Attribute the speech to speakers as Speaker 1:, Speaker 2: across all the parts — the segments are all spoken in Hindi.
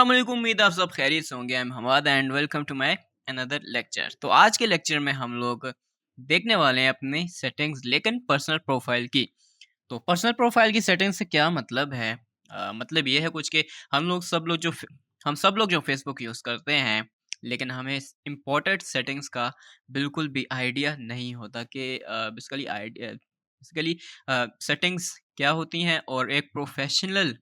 Speaker 1: अस्सलाम वालेकुम, उम्मीद आप सब खैरियत से होंगे। I am Hamad and welcome to my another lecture. तो आज के लेक्चर में हम लोग देखने वाले हैं अपनी सेटिंग्स, लेकिन पर्सनल प्रोफाइल की। तो पर्सनल प्रोफाइल की सेटिंग से क्या मतलब है? मतलब ये है कुछ कि हम सब लोग जो फेसबुक यूज़ करते हैं, लेकिन हमें इम्पोर्टेंट सेटिंग्स का बिल्कुल भी आइडिया नहीं होता कि बेसिकली सेटिंग्स क्या होती हैं और एक प्रोफेशनल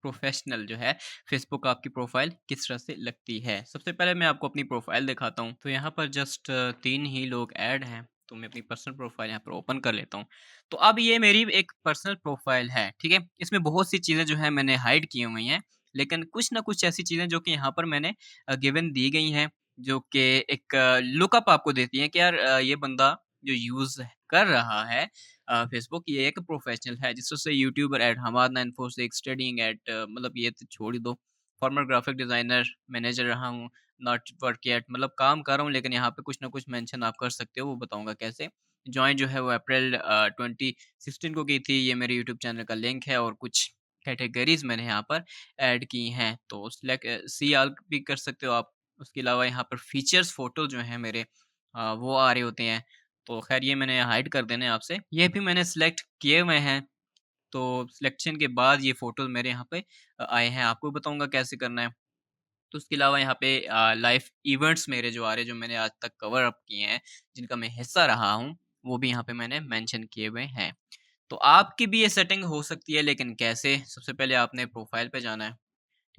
Speaker 1: प्रोफेशनल जो है फेसबुक आपकी प्रोफाइल किस तरह से लगती है। सबसे पहले मैं आपको अपनी प्रोफाइल दिखाता हूँ। तो यहाँ पर जस्ट 3 ही लोग ऐड हैं, तो मैं अपनी पर्सनल प्रोफाइल यहाँ पर ओपन कर लेता हूँ। तो अब ये मेरी एक पर्सनल प्रोफाइल है, ठीक है? इसमें बहुत सी चीज़ें जो हैं मैंने हाइड की हुई हैं, लेकिन कुछ ना कुछ ऐसी चीज़ें जो कि यहाँ पर मैंने गिवन दी गई हैं, जो कि एक लुकअप आपको देती हैं कि यार ये बंदा जो यूज़ कर रहा है फेसबुक, ये एक प्रोफेशनल है। जिस तरह से YouTuber at Hamad 946 studying at, मतलब ये तो छोड़ ही दो। फॉर्मर ग्राफिक डिज़ाइनर, मैनेजर रहा हूँ, नॉट वर्क येट, मतलब काम कर रहा हूँ लेकिन यहाँ पे कुछ ना कुछ मेंशन आप कर सकते हो, वो बताऊँगा कैसे। जॉइन जो है वो अप्रैल 2016 को की थी। ये मेरे यूट्यूब चैनल का लिंक है और कुछ कैटेगरीज़ मैंने यहाँ पर ऐड की हैं। तो सिलेक्ट सी ऑल भी कर सकते हो आप। उसके अलावा यहाँ पर फीचर्स फ़ोटो जो हैं मेरे वो आ रहे होते हैं। तो ख़ैर ये मैंने हाइड कर देने हैं आपसे। ये भी मैंने सिलेक्ट किए हुए हैं। तो सिलेक्शन के बाद ये फ़ोटोज़ मेरे यहाँ पे आए हैं। आपको बताऊँगा कैसे करना है। तो उसके अलावा यहाँ पे लाइव इवेंट्स मेरे जो आ रहे हैं, जो मैंने आज तक कवर अप किए हैं, जिनका मैं हिस्सा रहा हूँ, वो भी यहाँ पे मैंने मेंशन किए हुए हैं। तो आपकी भी ये सेटिंग हो सकती है, लेकिन कैसे? सबसे पहले आपने प्रोफ़ाइल पे जाना है।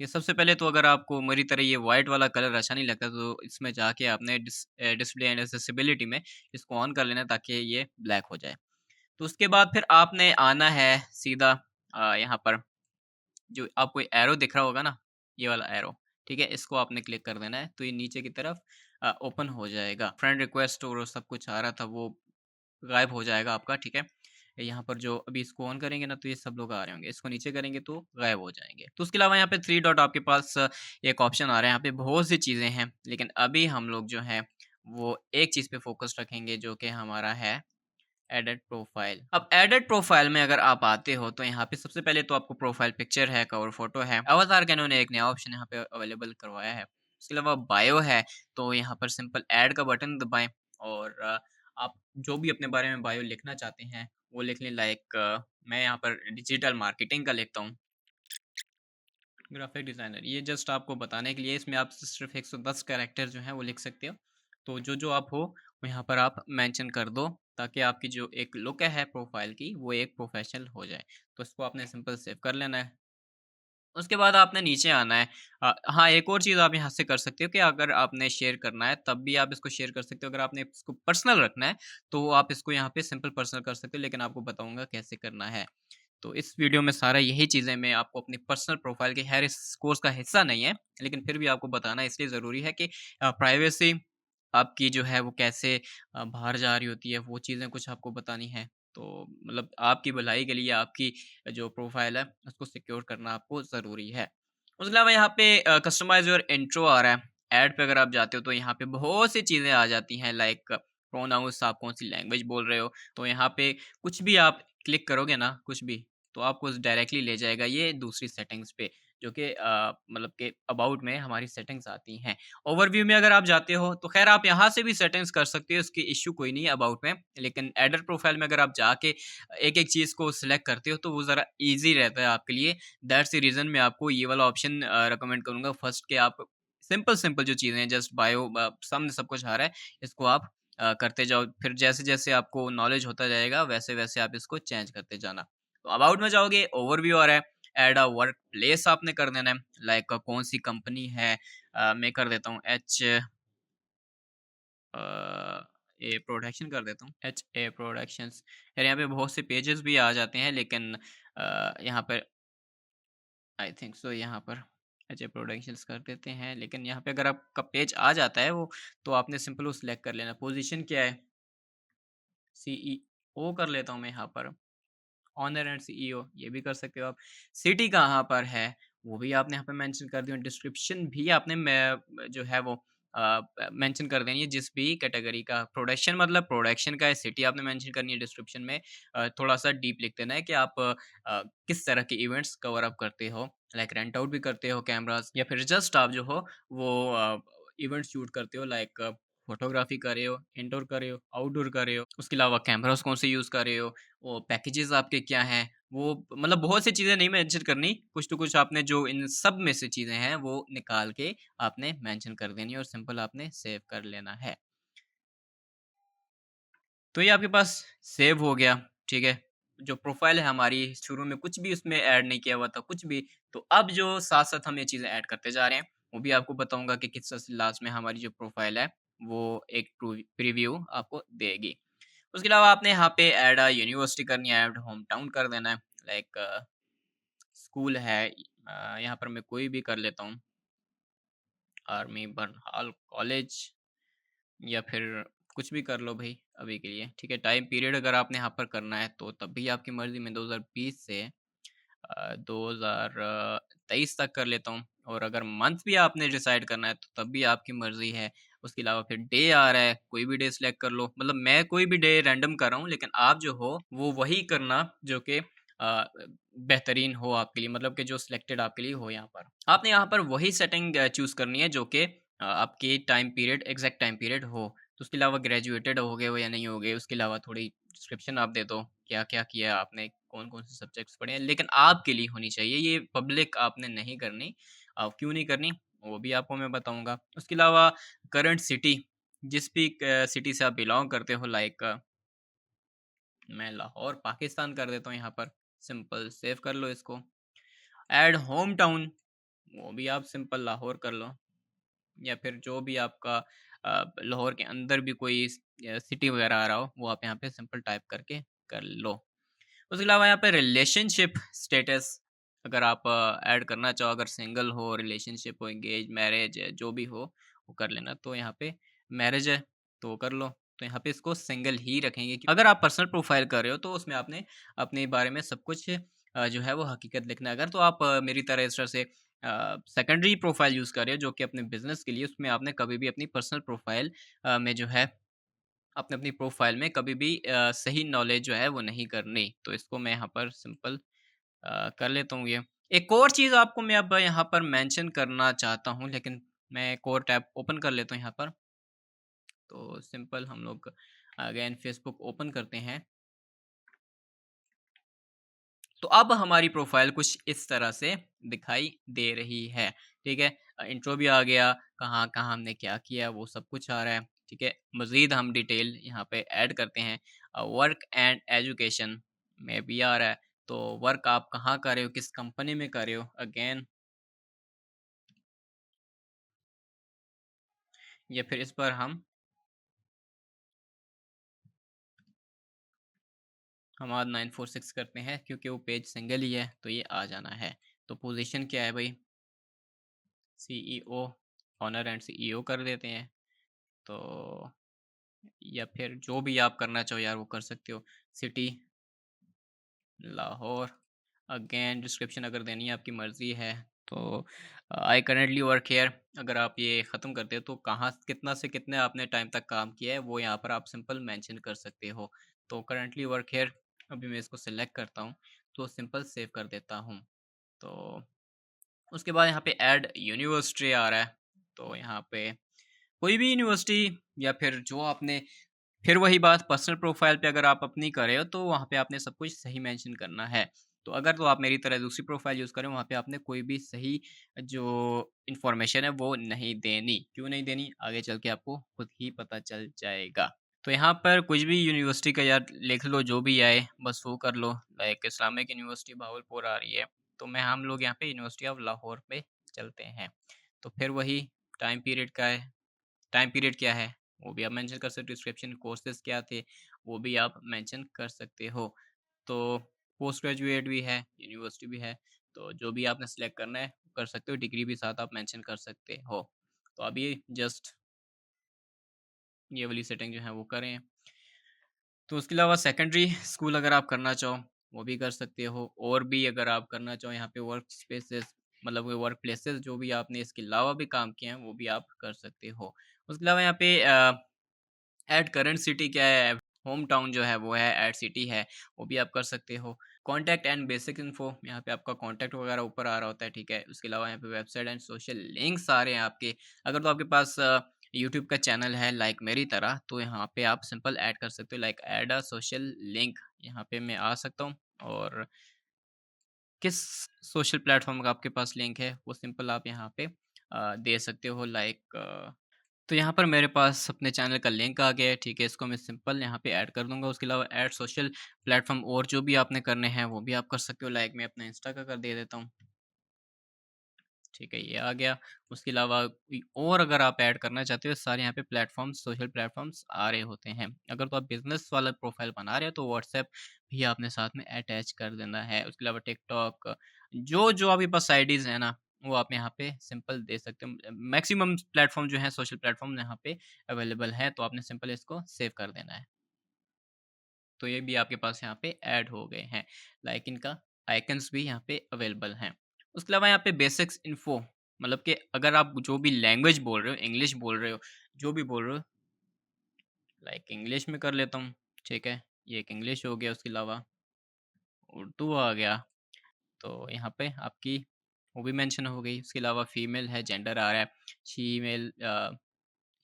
Speaker 1: ठीक है, सबसे पहले तो अगर आपको मेरी तरह ये व्हाइट वाला कलर अच्छा नहीं लगता, तो इसमें जाके आपने डिस्प्ले एंड एक्सेसिबिलिटी में इसको ऑन कर लेना है ताकि ये ब्लैक हो जाए। तो उसके बाद फिर आपने आना है सीधा यहाँ पर जो आपको एरो दिख रहा होगा ना, ये वाला एरो, ठीक है? इसको आपने क्लिक कर देना है, तो ये नीचे की तरफ ओपन हो जाएगा। फ्रेंड रिक्वेस्ट और सब कुछ आ रहा था, वो गायब हो जाएगा आपका, ठीक है? यहाँ पर जो अभी इसको ऑन करेंगे ना, तो ये सब लोग आ रहे होंगे। इसको नीचे करेंगे तो गायब हो जाएँगे। तो उसके अलावा यहाँ पे 3 डॉट आपके पास एक ऑप्शन आ रहा है, यहाँ पे बहुत सी चीज़ें हैं, लेकिन अभी हम लोग जो हैं, वो एक चीज़ पे फ़ोकस रखेंगे जो कि हमारा है एडिट प्रोफाइल। अब एडिट प्रोफाइल में अगर आप आते हो, तो यहाँ पे सबसे पहले तो आपको प्रोफाइल पिक्चर है, कवर फ़ोटो है। अवतार का इन्होंने एक नया ऑप्शन यहाँ पे अवेलेबल करवाया है। उसके अलावा बायो है, तो यहाँ पर सिंपल ऐड का बटन दबाएँ और आप जो भी अपने बारे में बायो लिखना चाहते हैं, वो लिख लें। लाइक मैं यहाँ पर डिजिटल मार्केटिंग का लिखता हूँ, ग्राफिक डिज़ाइनर। ये जस्ट आपको बताने के लिए, इसमें आप सिर्फ़ 110 कैरेक्टर जो हैं वो लिख सकते हो। तो जो-जो आप हो, वो यहाँ पर आप मेंशन कर दो, ताकि आपकी जो एक लुक है प्रोफ़ाइल की, वो एक प्रोफ़ेशनल हो जाए। तो इसको आपने सिंपल सेव कर लेना है। उसके बाद आपने नीचे आना है। हाँ, एक और चीज़ आप यहाँ से कर सकते हो कि अगर आपने शेयर करना है, तब भी आप इसको शेयर कर सकते हो। अगर आपने इसको पर्सनल रखना है, तो आप इसको यहाँ पे सिंपल पर्सनल कर सकते हो, लेकिन आपको बताऊँगा कैसे करना है। तो इस वीडियो में सारा यही चीज़ें मैं आपको अपनी पर्सनल प्रोफाइल के खैर इस कोर्स का हिस्सा नहीं है, लेकिन फिर भी आपको बताना इसलिए ज़रूरी है कि प्राइवेसी आपकी जो है वो कैसे बाहर जा रही होती है, वो चीज़ें कुछ आपको बतानी है। तो मतलब आपकी भलाई के लिए आपकी जो प्रोफाइल है उसको सिक्योर करना आपको ज़रूरी है। उसके अलावा यहाँ पे कस्टमाइज़ योर इंट्रो आ रहा है। ऐड पे अगर आप जाते हो तो यहाँ पे बहुत सी चीज़ें आ जाती हैं, लाइक प्रोनाउंस, आप कौन-सी लैंग्वेज बोल रहे हो। तो यहाँ पे कुछ भी आप क्लिक करोगे ना, कुछ भी, तो आपको डायरेक्टली ले जाएगा ये दूसरी सेटिंग्स पे, जो कि मतलब कि अबाउट में हमारी सेटिंग्स आती हैं। ओवरव्यू में अगर आप जाते हो, तो ख़ैर आप यहाँ से भी सेटिंग्स कर सकते हो, इसकी इश्यू कोई नहीं है अबाउट में। लेकिन एडिट प्रोफाइल में अगर आप जाके एक-एक चीज़ को सिलेक्ट करते हो, तो वो ज़रा ईज़ी रहता है आपके लिए। दैट्स द रीज़न मैं आपको ये वाला ऑप्शन रिकमेंड करूँगा फर्स्ट, कि आप सिंपल-सिंपल जो चीज़ें हैं, जस्ट बायो सामने सब कुछ आ रहा है, इसको आप करते जाओ। फिर जैसे-जैसे आपको नॉलेज होता जाएगा, वैसे-वैसे आप इसको चेंज करते जाना। तो अबाउट में जाओगे, ओवरव्यू आ रहा है, ऐड अ वर्क प्लेस आपने कर देना है, लाइक कौन सी कंपनी है। मैं कर देता हूँ एच ए प्रोडक्शन कर देता हूँ, एच ए प्रोडक्शंस। यार यहाँ पे बहुत से पेजेस भी आ जाते हैं, लेकिन यहाँ पर आई थिंक सो यहाँ पर एच ए प्रोडक्शंस कर देते हैं, लेकिन यहाँ पे अगर आपका पेज आ जाता है वो, तो आपने सिंपल वो सिलेक्ट कर लेना। पोजीशन क्या है, सीईओ कर लेता हूँ मैं यहाँ पर, ऑनर एंड सीईओ, ये भी कर सकते हो आप। सिटी कहाँ पर है, वो भी आपने यहाँ पे मेंशन कर दिया। डिस्क्रिप्शन भी आपने जो है वो मेंशन कर देनी है जिस भी कैटेगरी का। प्रोडक्शन मतलब प्रोडक्शन का है, सिटी आपने मेंशन करनी है डिस्क्रिप्शन में। थोड़ा-सा डीप लिख देना है कि आप किस तरह के इवेंट्स कवर अप करते हो, लाइक रेंट आउट भी करते हो कैमराज़, या फिर जस्ट आप जो हो वो इवेंट शूट करते हो, लाइक फ़ोटोग्राफ़ी कर रहे हो, इंडोर कर रहे हो, आउटडोर कर रहे हो। उसके अलावा कैमराज़ कौन से यूज़ कर रहे हो, वो पैकेजेज़ आपके क्या हैं, वो मतलब बहुत सी चीज़ें नहीं मेंशन करनी, कुछ तो कुछ आपने जो इन सब में से चीज़ें हैं वो निकाल के आपने मेंशन कर देनी है और सिंपल आपने सेव कर लेना है। तो ये आपके पास सेव हो गया, ठीक है? जो प्रोफ़ाइल है हमारी, शुरू में कुछ भी उसमें ऐड नहीं किया हुआ था, कुछ भी। तो अब जो साथ-साथ हम ये चीज़ें ऐड करते जा रहे हैं, वो भी आपको बताऊँगा कि किस तरह से लास्ट में हमारी जो प्रोफ़ाइल है, वो एक प्रीव्यू आपको देगी। उसके अलावा आपने यहाँ पे ऐड अ यूनिवर्सिटी करनी है, ऐड होम टाउन कर देना है, लाइक स्कूल है, यहाँ पर मैं कोई भी कर लेता हूँ, आर्मी बरहाल कॉलेज, या फिर कुछ भी कर लो भई अभी के लिए, ठीक है? टाइम पीरियड अगर आपने यहाँ पर करना है तो तब भी आपकी मर्ज़ी, में 2020 से 2023 तक कर लेता हूँ, और अगर मंथ भी आपने डिसाइड करना है तो तब भी आपकी मर्ज़ी है। उसके अलावा फिर डे आ रहा है, कोई भी डे सिलेक्ट कर लो। मतलब मैं कोई भी डे रैंडम कर रहा हूँ, लेकिन आप जो हो वो वही करना जो कि बेहतरीन हो आपके लिए, मतलब कि जो सिलेक्टेड आपके लिए हो यहाँ पर। आपने यहाँ पर वही सेटिंग चूज़ करनी है जो कि आपकी time period, exact time period हो। तो उसके अलावा ग्रेजुएटेड हो गए हो या नहीं हो गए, उसके अलावा थोड़ी डिस्क्रिप्शन आप दे दो, क्या-क्या किया आपने, कौन-कौन से सब्जेक्ट्स पढ़े हैं, लेकिन आपके लिए होनी चाहिए, ये पब्लिक आपने नहीं करनी। क्यों नहीं करनी, वो भी आपको मैं बताऊँगा। उसके अलावा करंट सिटी, जिस भी सिटी से आप बिलॉन्ग करते हो, लाइक मैं लाहौर पाकिस्तान कर देता हूँ यहाँ पर, सिंपल सेव कर लो इसको। ऐड होम टाउन, वो भी आप सिंपल लाहौर कर लो, या फिर जो भी आपका लाहौर के अंदर भी कोई सिटी वगैरह आ रहा हो, वो आप यहाँ पे सिंपल टाइप करके कर लो। उसके अलावा यहाँ पे रिलेशनशिप स्टेटस अगर आप ऐड करना चाहो, अगर सिंगल हो, रिलेशनशिप हो, एंगेज, मैरिज है, जो भी हो वो कर लेना। तो यहाँ पे मैरिज है तो वो कर लो, तो यहाँ पे इसको सिंगल ही रखेंगे। अगर आप पर्सनल प्रोफाइल कर रहे हो तो उसमें आपने अपने बारे में सब कुछ जो है वो हकीकत लिखना है। अगर तो आप मेरी तरह इस तरह से सेकेंडरी प्रोफाइल यूज़ कर रहे हो जो कि अपने बिजनेस के लिए, उसमें आपने कभी भी अपनी पर्सनल प्रोफाइल में जो है आपने अपनी प्रोफाइल में कभी भी सही नॉलेज जो है वो नहीं करनी। तो इसको मैं यहाँ पर सिंपल कर लेता हूँ ये। एक और चीज़ आपको मैं अब यहाँ पर मेंशन करना चाहता हूँ, लेकिन मैं एक और टैब ओपन कर लेता हूँ यहाँ पर। तो सिंपल हम लोग अगेन फेसबुक ओपन करते हैं। तो अब हमारी प्रोफाइल कुछ इस तरह से दिखाई दे रही है, ठीक है? इंट्रो भी आ गया, कहाँ-कहाँ हमने क्या किया वो सब कुछ आ रहा है, ठीक है? मज़ीद हम डिटेल यहाँ पे ऐड करते हैं। वर्क एंड एजुकेशन में भी आ रहा है, तो वर्क आप कहाँ कर रहे हो, किस कंपनी में कर रहे हो, अगेन या फिर इस पर हम आज 946 करते हैं क्योंकि वो पेज सिंगल ही है, तो ये आ जाना है। तो पोज़ीशन क्या है भई? सीईओ, ओनर एंड सीईओ कर देते हैं। तो या फिर जो भी आप करना चाहो यार वो कर सकते हो। सिटी लाहौर, अगेन डिस्क्रिप्शन अगर देनी है आपकी मर्ज़ी है। तो आई करंटली वर्क हियर, अगर आप ये ख़त्म करते हो तो कहाँ कितना से कितने आपने टाइम तक काम किया है वो यहाँ पर आप सिंपल मेंशन कर सकते हो। तो करंटली वर्क हियर, अभी मैं इसको सिलेक्ट करता हूँ तो सिंपल सेव कर देता हूँ। तो उसके बाद यहाँ पे ऐड यूनिवर्सिटी आ रहा है, तो यहाँ पे कोई भी यूनिवर्सिटी, या फिर जो आपने, फिर वही बात पर्सनल प्रोफाइल पे अगर आप अपनी कर रहे हो तो वहाँ पे आपने सब कुछ सही मेंशन करना है। तो अगर तो आप मेरी तरह दूसरी प्रोफाइल यूज़ करें, वहाँ पे आपने कोई भी सही जो इन्फॉर्मेशन है वो नहीं देनी। क्यों नहीं देनी? आगे चल के आपको खुद ही पता चल जाएगा। तो यहाँ पर कुछ भी यूनिवर्सिटी का यार लिख लो, जो भी आए बस वो कर लो। लाइक इस्लामिक यूनिवर्सिटी भागलपुर आ रही है, तो मैं हम लोग यहाँ पे यूनिवर्सिटी ऑफ लाहौर पे चलते हैं। तो फिर वही टाइम पीरियड का है, टाइम पीरियड क्या है वो भी आप मेंशन कर सकते हो, डिस्क्रिप्शन कोर्सेज क्या थे वो भी आप मेंशन कर सकते हो। तो पोस्ट ग्रेजुएट भी है, यूनिवर्सिटी भी है, तो जो भी आपने सेलेक्ट करना है कर सकते हो, डिग्री भी साथ आप मेंशन कर सकते हो। तो अभी जस्ट ये वाली सेटिंग जो है वो करें। तो उसके अलावा सेकेंडरी स्कूल अगर आप करना चाहो वो भी कर सकते हो, और भी अगर आप करना चाहो यहाँ पे वर्क स्पेसेस मतलब वर्क प्लेसेस जो भी आपने इसके अलावा भी काम किए हैं, वो भी आप कर सकते हो। उसके अलावा यहाँ पे ऐड करंट सिटी क्या है, होम टाउन जो है वो है, ऐड सिटी है, वो भी आप कर सकते हो। कॉन्टैक्ट एंड बेसिक इन्फो, यहाँ पे आपका कॉन्टैक्ट वगैरह ऊपर आ रहा होता है, ठीक है। उसके अलावा यहाँ पे वेबसाइट एंड सोशल लिंक्स आ रहे हैं आपके। अगर तो आपके पास यूट्यूब का चैनल है लाइक मेरी तरह, तो यहाँ पे आप सिंपल ऐड कर सकते हो, like add a social link. यहाँ पे मैं आ सकता हूँ और किस सोशल प्लेटफॉर्म का आपके पास लिंक है वो सिंपल आप यहाँ पे दे सकते हो, लाइक तो यहाँ पर मेरे पास अपने चैनल का लिंक आ गया है, ठीक है। इसको मैं सिंपल यहाँ पे ऐड कर दूंगा। उसके अलावा ऐड सोशल प्लेटफॉर्म और जो भी आपने करने हैं वो भी आप कर सकते हो, लाइक मैं अपना इंस्टा का कर दे देता हूँ, ठीक है, ये आ गया। उसके अलावा कोई और अगर आप ऐड करना चाहते हो, सारे यहाँ पे प्लेटफॉर्म्स, सोशल प्लेटफॉर्म्स आ रहे होते हैं। अगर तो आप बिजनेस वाला प्रोफाइल बना रहे हो तो व्हाट्सएप भी आपने साथ में अटैच कर देना है। उसके अलावा टिकटॉक, जो जो आपके पास आईडीज है ना, वो आप यहाँ पे सिंपल दे सकते हो। मैक्सिमम प्लेटफॉर्म जो है, सोशल प्लेटफॉर्म यहाँ पे अवेलेबल है, तो आपने सिंपल इसको सेव कर देना है। तो ये भी आपके पास यहाँ पे ऐड हो गए हैं, लाइक इनका आइकन्स भी यहाँ पे अवेलेबल हैं। उसके अलावा यहाँ पे बेसिक्स इन्फो, मतलब कि अगर आप जो भी लैंग्वेज बोल रहे हो, इंग्लिश बोल रहे हो, जो भी बोल रहे हो, लाइक इंग्लिश में कर लेता हूँ, ठीक है। ये एक इंग्लिश हो गया। उसके अलावा उर्दू आ गया, तो यहाँ पे आपकी वो भी मेंशन हो गई। उसके अलावा फीमेल है, जेंडर आ रहा है, शीमेल,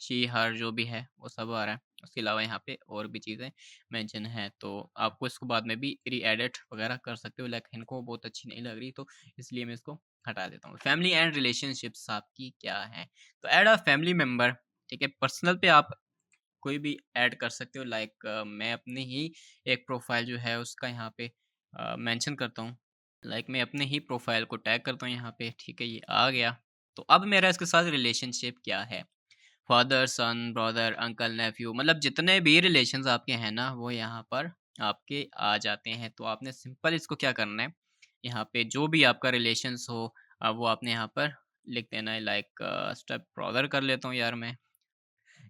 Speaker 1: शी हर जो भी है वो सब आ रहा है। उसके अलावा यहाँ पे और भी चीज़ें मेंशन हैं, तो आपको इसको बाद में भी री एडिट वगैरह कर सकते हो, लेकिन इनको बहुत अच्छी नहीं लग रही, तो इसलिए मैं इसको हटा देता हूँ। फैमिली एंड रिलेशनशिप्स आपकी क्या है, तो ऐड अ फैमिली मेम्बर, ठीक है। पर्सनल पे आप कोई भी ऐड कर सकते हो, लाइक मैं अपनी ही एक प्रोफाइल जो है उसका यहाँ पे मेंशन करता हूँ, लाइक मैं अपने ही प्रोफाइल को टैग करता हूँ यहाँ पे, ठीक है, ये आ गया। तो अब मेरा इसके साथ रिलेशनशिप क्या है, फादर, सन, ब्रदर, अंकल, नेफ्यू, मतलब जितने भी रिलेशंस आपके हैं ना, वो यहाँ पर आपके आ जाते हैं। तो आपने सिंपल इसको क्या करना है, यहाँ पे जो भी आपका रिलेशंस हो वो आपने यहाँ पर लिख देना है, लाइक स्टेप ब्रदर कर लेता हूँ यार मैं,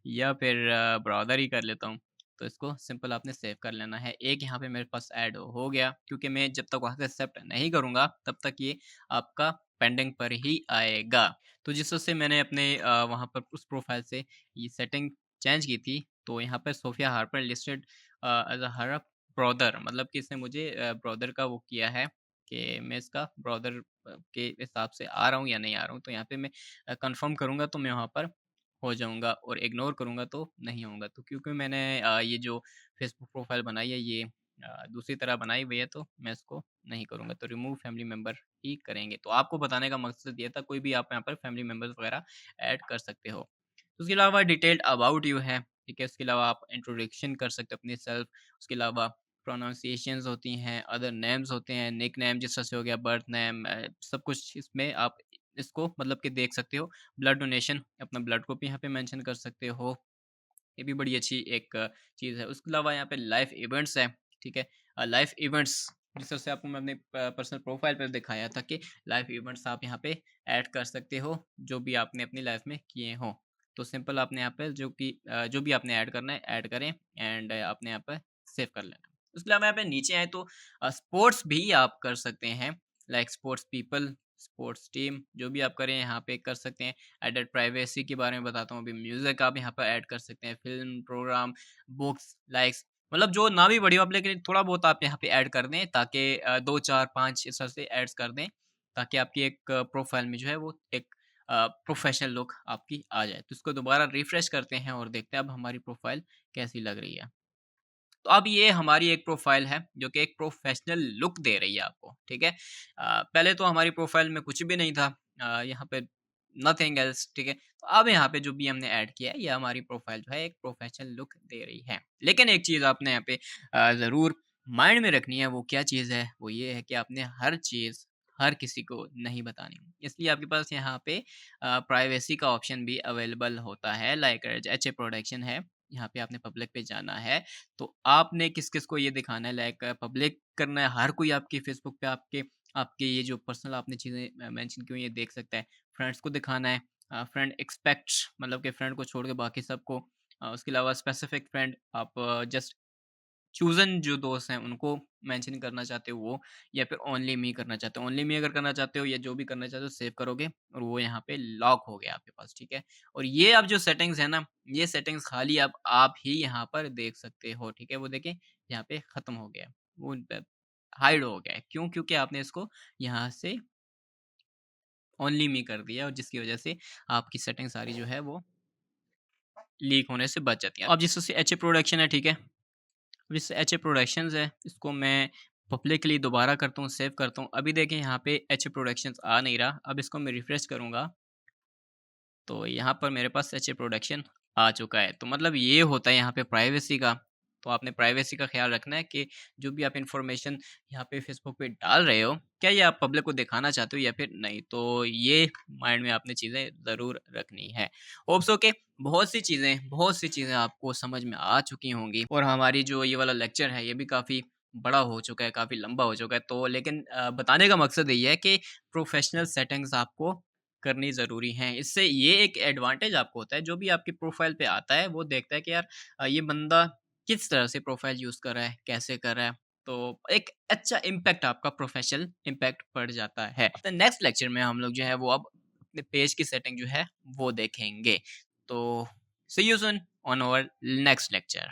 Speaker 1: या फिर ब्राउज़र ही कर लेता हूँ। तो इसको सिंपल आपने सेव कर लेना है। एक यहाँ पे मेरे पास ऐड हो गया, क्योंकि मैं जब तक वहाँ से एक्सेप्ट नहीं करूँगा तब तक ये आपका पेंडिंग पर ही आएगा। तो जिस वजह से मैंने अपने वहाँ पर उस प्रोफ़ाइल से ये सेटिंग चेंज की थी, तो यहाँ पे Sophia Harper listed as a her brother, मतलब कि इसने मुझे ब्रदर का वो किया है कि मैं इसका ब्रदर के हिसाब से आ रहा हूँ या नहीं आ रहा हूँ। तो यहाँ पे मैं कन्फर्म करूँगा तो मैं वहाँ पर हो जाऊँगा, और इग्नोर करूँगा तो नहीं होऊँगा। तो क्योंकि मैंने ये जो फ़ेसबुक प्रोफ़ाइल बनाई है, ये दूसरी तरह बनाई हुई है, तो मैं इसको नहीं करूँगा। तो रिमूव फैमिली मेंबर ही करेंगे। तो आपको बताने का मकसद ये था, कोई भी आप यहाँ पर फैमिली मेंबर्स वगैरह ऐड कर सकते हो। उसके अलावा डिटेल्ड अबाउट यू है, ठीक है। उसके अलावा आप इंट्रोडक्शन कर सकते हो अपनी सेल्फ। उसके अलावा प्रोनाउंसिएशंस होती हैं, अदर नेम्स होते हैं, निक नेम जिस तरह से हो गया, बर्थ नेम, सब कुछ इसमें आप इसको मतलब कि देख सकते हो। ब्लड डोनेशन, अपना ब्लड ग्रुप यहाँ पे मेंशन कर सकते हो। ये भी बड़ी अच्छी एक चीज़ है। उसके अलावा यहाँ पे लाइफ इवेंट्स है, ठीक है। लाइफ इवेंट्स जिस तरह से आपको मैं अपने पर्सनल प्रोफाइल पर दिखाया था कि लाइफ इवेंट्स आप यहाँ पे ऐड कर सकते हो, जो भी आपने अपनी लाइफ में किए हों। तो सिंपल आपने यहाँ पे जो भी आपने ऐड करना है ऐड करें, एंड आपने यहाँ पर सेव कर लेना। उसके अलावा यहाँ पे नीचे आए तो स्पोर्ट्स भी आप कर सकते हैं, like sports people, sports team, जो भी आप करें यहाँ पे कर सकते हैं। एडेड प्राइवेसी के बारे में बताता हूँ अभी। म्यूजिक आप यहाँ पर ऐड कर सकते हैं, फिल्म, प्रोग्राम, बुक्स, लाइक्स, मतलब जो ना भी बड़ी हो आप, लेकिन थोड़ा बहुत आप यहाँ पे ऐड कर दें, ताकि 2 4 5 इस तरह से ऐड्स कर दें, ताकि आपकी एक प्रोफाइल में जो है वो एक प्रोफेशनल लुक आपकी आ जाए। तो इसको दोबारा रिफ्रेश करते हैं और देखते हैं अब हमारी प्रोफाइल कैसी लग रही है। तो अब ये हमारी एक प्रोफाइल है जो कि एक प्रोफेशनल लुक दे रही है आपको, ठीक है। पहले तो हमारी प्रोफाइल में कुछ भी नहीं था, यहाँ पे नथिंग एल्स, ठीक है। तो अब यहाँ पे जो भी हमने ऐड किया है, ये हमारी प्रोफाइल जो है एक प्रोफेशनल लुक दे रही है। लेकिन एक चीज़ आपने यहाँ पे ज़रूर माइंड में रखनी है, वो क्या चीज़ है, वो ये है कि आपने हर चीज़ हर किसी को नहीं बतानी। इसलिए आपके पास यहाँ पे प्राइवेसी का ऑप्शन भी अवेलेबल होता है, लाइक एच ए प्रोडक्शन है, यहाँ पे आपने पब्लिक पे जाना है। तो आपने किस-किस को ये दिखाना है, लाइक पब्लिक करना है, हर कोई आपके फ़ेसबुक पे आपके आपके ये जो पर्सनल आपने चीज़ें मेंशन की हुई है देख सकता है। फ्रेंड्स को दिखाना है, फ्रेंड एक्सपेक्ट, मतलब कि फ्रेंड को छोड़ के बाकी सबको। उसके अलावा स्पेसिफिक फ्रेंड आप जस्ट चूज़न जो दोस्त हैं उनको मेंशन करना चाहते हो वो, या फिर ओनली मी करना चाहते हो। ओनली मी अगर करना चाहते हो या जो भी करना चाहते हो सेव करोगे और वो यहाँ पे लॉक हो गया आपके पास, ठीक है? और ये अब जो सेटिंग्स है ना, ये सेटिंग्स खाली अब आप ही यहाँ पर देख सकते हो, ठीक है? वो देखिए यहाँ पे खत्म हो गया है। वो हाइड हो गया है। क्यों? क्योंकि आपने इसको यहाँ से ओनली मी कर दिया और जिसकी वजह से आपकी सेटिंग सारी जो है वो लीक होने से बच जाती है। अब जिस से एचए प्रोडक्शन है, ठीक है? अब जिस एचए प्रोडक्शंस है इसको मैं पब्लिकली दोबारा करता हूँ, सेव करता हूँ। अभी देखें यहाँ पे एचए प्रोडक्शंस आ नहीं रहा। अब इसको मैं रिफ्रेश करूँगा तो यहाँ पर मेरे पास एचए प्रोडक्शन आ चुका है। तो मतलब ये होता है यहाँ पे प्राइवेसी का। तो आपने प्राइवेसी का ख्याल रखना है कि जो भी आप इन्फॉर्मेशन यहाँ पे फेसबुक पे डाल रहे हो, क्या ये आप पब्लिक को दिखाना चाहते हो या फिर नहीं। तो ये माइंड में आपने चीज़ें ज़रूर रखनी है। होप सो के बहुत सी चीज़ें आपको समझ में आ चुकी होंगी और हमारी जो ये वाला लेक्चर है ये भी काफ़ी बड़ा हो चुका है, काफ़ी लंबा हो चुका है। तो लेकिन बताने का मकसद यही है कि प्रोफेशनल सेटिंग्स आपको करनी ज़रूरी हैं। इससे ये एक एडवांटेज आपको होता है, जो भी आपकी प्रोफ़ाइल पे आता है, वो देखता है कि यार ये बंदा किस तरह से प्रोफ़ाइल यूज़ कर रहा है, कैसे कर रहा है। तो एक अच्छा इम्पैक्ट आपका प्रोफ़ेशनल इम्पैक्ट पड़ जाता है। तो नेक्स्ट लेक्चर में हम लोग जो है वो अब अपने पेज की सेटिंग जो है वो देखेंगे। तो see you soon on our next lecture.